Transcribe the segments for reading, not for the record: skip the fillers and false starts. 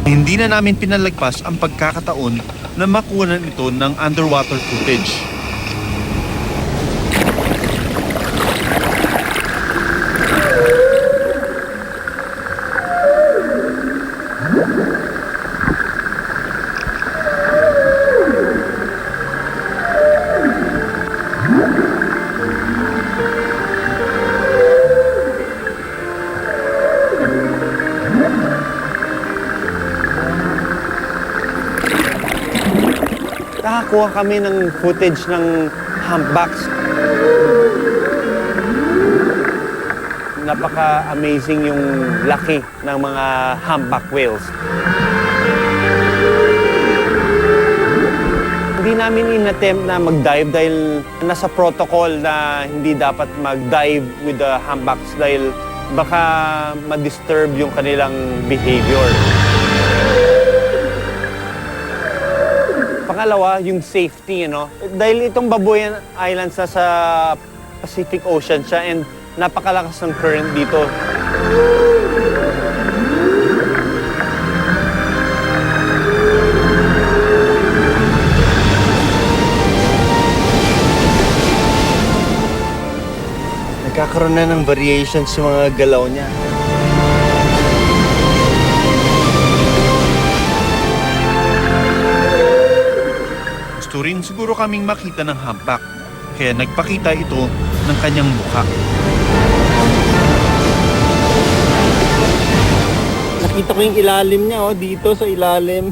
Hindi na namin pinalagpas ang pagkakataon na makuha ito ng underwater footage. Nakakuha kami ng footage ng humpbacks. Napaka-amazing yung laki ng mga humpback whales. Hindi namin in-attempt na mag-dive dahil nasa protocol na hindi dapat mag-dive with the humpbacks dahil baka ma-disturb yung kanilang behavior. Pangalawa, yung safety, Dahil itong Babuyan Islands sa Pacific Ocean siya and napakalakas ng current dito. Nagkakaroon na ng variations sa mga galaw niya. Gusto rin siguro kaming makita ng humpback, kaya nagpakita ito ng kanyang mukha. Nakita ko yung ilalim niya, dito sa ilalim.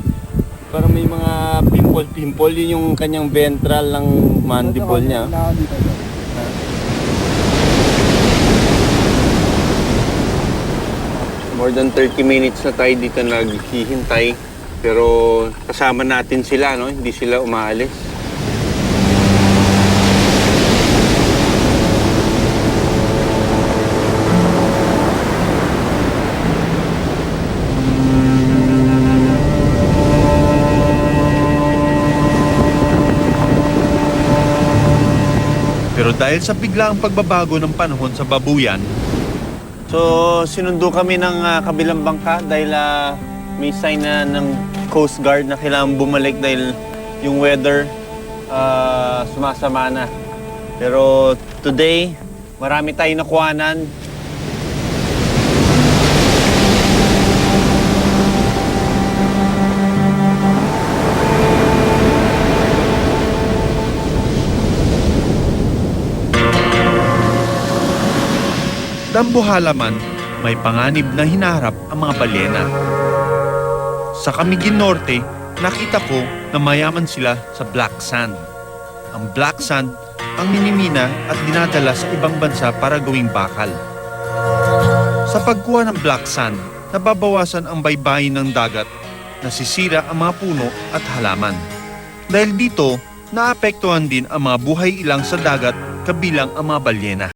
Parang may mga pimple-pimple. Yun yung kanyang ventral ng mandible niya. More than 30 minutes na tayo dito naghihintay. Pero kasama natin sila, Hindi sila umaalis. Pero dahil sa biglaang pagbabago ng panahon sa Babuyan, So, sinundo kami ng kabilang bangka dahil may sign na ng Coast Guard na kailangan bumalik dahil yung weather sumasama na. Pero today, marami tayong nakuhanan. dambuhala man, may panganib na hinaharap ang mga balyena. Sa Camiguin Norte, nakita ko na mayaman sila sa black sand. Ang black sand ang minimina at dinadala sa ibang bansa para gawing bakal. Sa pagkuha ng black sand, nababawasan ang baybayin ng dagat, nasisira ang mga puno at halaman. Dahil dito, naapektuhan din ang mga buhay ilang sa dagat kabilang ang mga balyena.